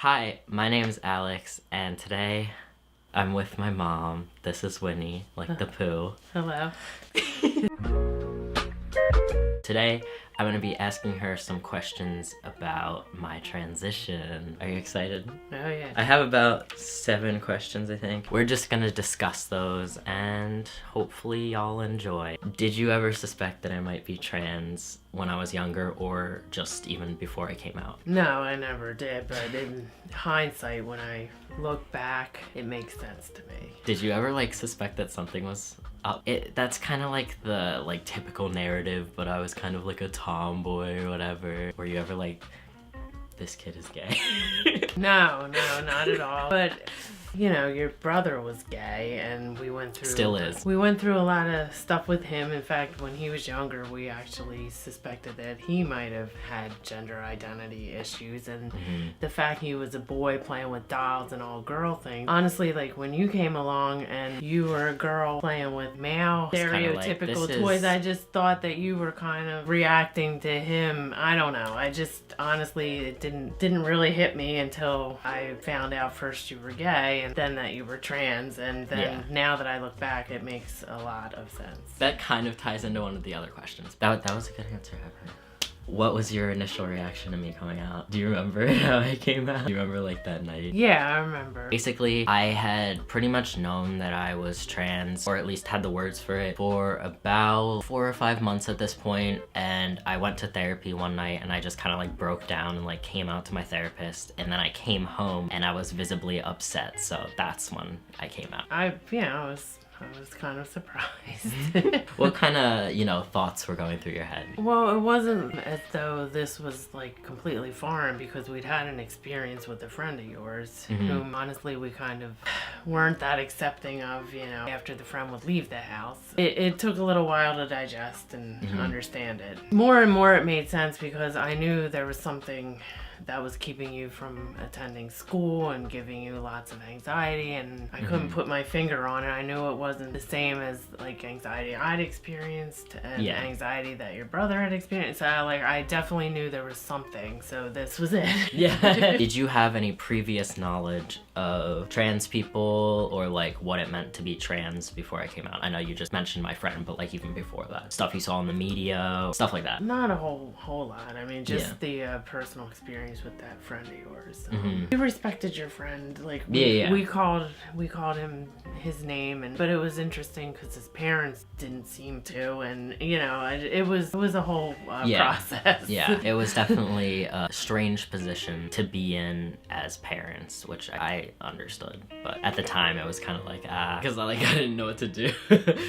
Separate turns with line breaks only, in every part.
Hi, my name's Alex, and today I'm with my mom. This is Winnie, like the poo.
Hello.
Today, I'm gonna be asking her some questions about my transition. Are you excited?
Oh yeah.
I have about 7 questions, I think. We're just gonna discuss those and hopefully y'all enjoy. Did you ever suspect that I might be trans when I was younger or just even before I came out?
No, I never did, but in hindsight, when I look back, it makes sense to me.
Did you ever suspect that something was up? That's kind of like the typical narrative, but I was kind of like a tomboy or whatever. Were you ever this kid is gay?
No, not at all. But your brother was gay, and we went through.
Still is.
We went through a lot of stuff with him. In fact, when he was younger, we actually suspected that he might have had gender identity issues, and the fact he was a boy playing with dolls and all girl things. Honestly, when you came along and you were a girl playing with male stereotypical toys, I just thought that you were kind of reacting to him. I don't know. I just honestly, it didn't really hit me until I found out first you were gay and then that you were trans, and then now that I look back, it makes a lot of sense.
That kind of ties into one of the other questions. That was a good answer ever. What was your initial reaction to me coming out? Do you remember how I came out? Do you remember that night?
Yeah, I remember.
Basically, I had pretty much known that I was trans, or at least had the words for it, for about 4 or 5 months at this point, and I went to therapy one night and I just kind of broke down and came out to my therapist, and then I came home and I was visibly upset, so that's when I came out.
I was kind of surprised.
What kind of, thoughts were going through your head?
Well, it wasn't as though this was completely foreign, because we'd had an experience with a friend of yours whom honestly we kind of weren't that accepting of, after the friend would leave the house. It took a little while to digest and understand it. More and more it made sense, because I knew there was something that was keeping you from attending school and giving you lots of anxiety, and I couldn't put my finger on it. I knew it wasn't the same as anxiety I'd experienced and anxiety that your brother had experienced. So I definitely knew there was something, so this was it.
Yeah. Did you have any previous knowledge of trans people, or what it meant to be trans before I came out? I know you just mentioned my friend, but even before that, stuff you saw in the media, stuff like that.
Not a whole lot. I mean, just the personal experience with that friend of yours. We respected your friend. We called him his name, but it was interesting because his parents didn't seem to, and it was a whole process.
Yeah, it was definitely a strange position to be in as parents, which I understood, but at the time it was kind of because I didn't know what to do.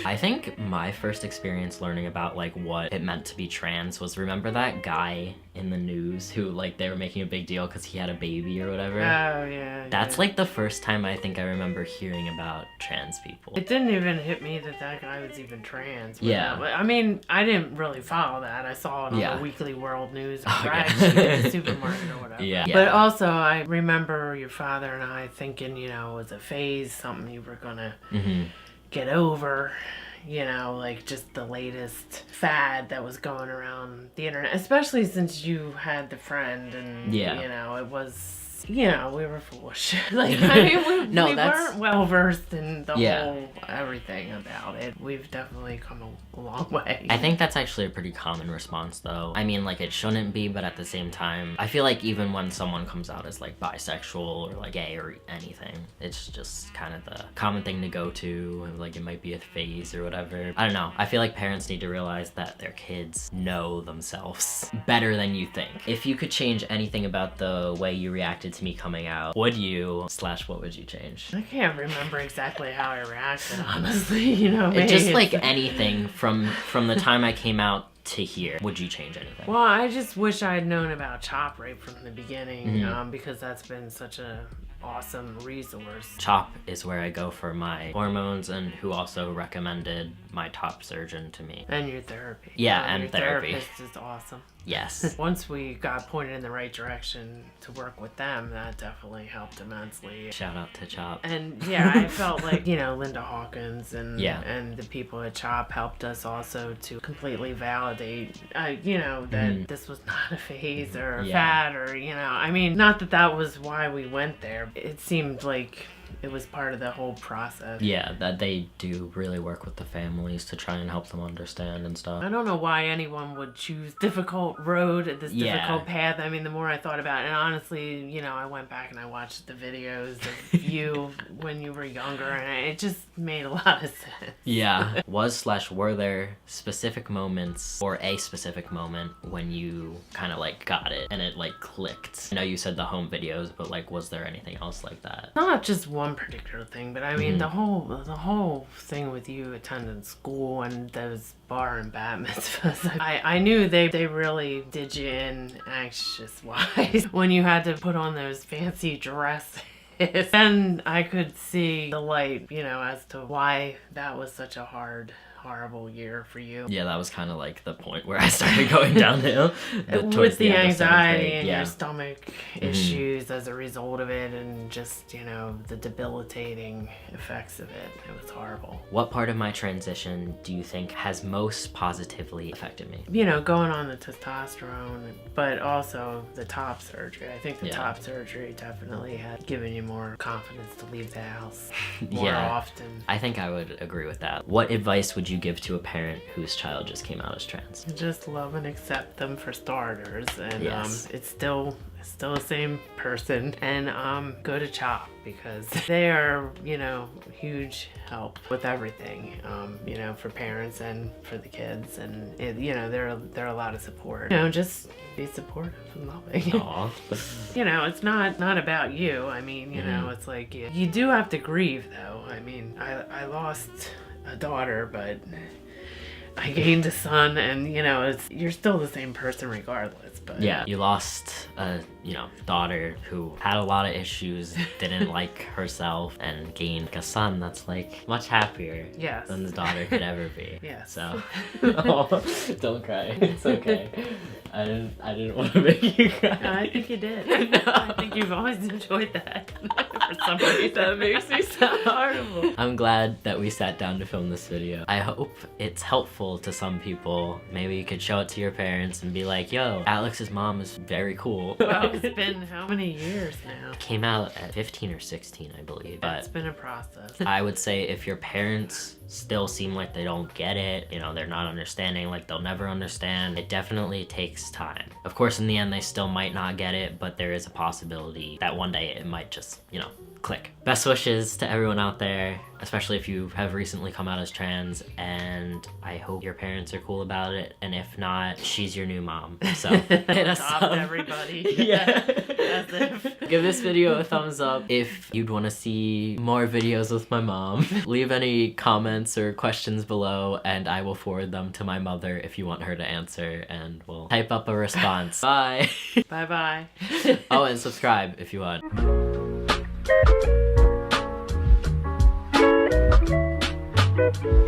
I think my first experience learning about what it meant to be trans was, remember that guy in the news who they were making a big deal because he had a baby or whatever?
Oh yeah.
That's the first time I think I remember hearing about trans people.
It didn't even hit me that guy was even trans.
Yeah.
I mean, I didn't really follow that. I saw it on the Weekly World News at the supermarket or whatever.
Yeah.
But also, I remember your father and I thinking, it was a phase, something you were gonna get over. Just the latest fad that was going around the internet, especially since you had the friend, and it was, we were foolish. We weren't well versed in the whole everything about it. We've definitely come a long way.
I think that's actually a pretty common response, though. I mean, it shouldn't be, but at the same time, I feel even when someone comes out as bisexual or gay or anything, it's just kind of the common thing to go to, and it might be a phase or whatever. I don't know. I feel parents need to realize that their kids know themselves better than you think. If you could change anything about the way you reacted to me coming out, would you / what would you change?
I can't remember exactly how I reacted, honestly. Maybe
just anything from the time I came out to here. Would you change anything?
Well, I just wish I had known about CHOP right from the beginning, because that's been such a awesome resource.
CHOP is where I go for my hormones, and who also recommended my top surgeon to me.
And your therapy.
Yeah, and
your
therapy.
Therapist is awesome.
Yes.
Once we got pointed in the right direction to work with them, that definitely helped immensely.
Shout out to Chop.
And yeah, I felt like, Linda Hawkins and
Yeah.
the people at CHOP helped us also to completely validate, that this was not a phase or a fad or, I mean, not that was why we went there. It seemed like it was part of the whole process.
Yeah, that they do really work with the families to try and help them understand and stuff.
I don't know why anyone would choose difficult road, this difficult path. I mean, the more I thought about it, and honestly, I went back and I watched the videos of you when you were younger, and it just made a lot of sense.
Yeah. Were there specific moments or a specific moment when you kind of like got it and it like clicked? I know you said the home videos, but like was there anything else like that?
Not just one particular thing, but I mean the whole thing with you attending school and those bar and bat mitzvahs. I knew they really did you in anxious wise when you had to put on those fancy dresses. Then I could see the light, as to why that was such a horrible year for you.
Yeah, that was kind of like the point where I started going downhill.
With the anxiety and your stomach issues as a result of it, and just, the debilitating effects of it. It was horrible.
What part of my transition do you think has most positively affected me?
Going on the testosterone, but also the top surgery. I think the top surgery definitely had given you more confidence to leave the house more often.
I think I would agree with that. What advice would you give to a parent whose child just came out as trans?
Just love and accept them for starters, and it's still the same person, and go to CHOP because they are huge help with everything, for parents and for the kids, and they're a lot of support. Just be supportive and loving.
Aww.
It's not about you. I mean, it's like you do have to grieve though. I mean, I lost a daughter, but I gained a son, and you're still the same person regardless. But
yeah, you lost a daughter who had a lot of issues, didn't like herself, and gained a son that's like much happier than the daughter could ever be.
Yeah.
So don't cry. It's okay. I didn't want to make you cry.
I think you did. No. I think you've always enjoyed that for some reason.
That makes me sound horrible. I'm glad that we sat down to film this video. I hope it's helpful to some people. Maybe you could show it to your parents and be like, yo, Alex's mom is very cool.
Well, it's been how many years now?
Came out at 15 or 16, I believe. But
it's been a process.
I would say if your parents still seem like they don't get it, they're not understanding, like they'll never understand, it definitely takes time. Of course, in the end, they still might not get it, but there is a possibility that one day it might just, click. Best wishes to everyone out there, especially if you have recently come out as trans, and I hope your parents are cool about it, and if not, she's your new mom. So hit us up.
Everybody.
Yeah.
As if.
Give this video a thumbs up if you'd want to see more videos with my mom. Leave any comments or questions below, and I will forward them to my mother if you want her to answer, and we'll type up a response. Bye.
Bye-bye.
Oh, and subscribe if you want.
Thank you.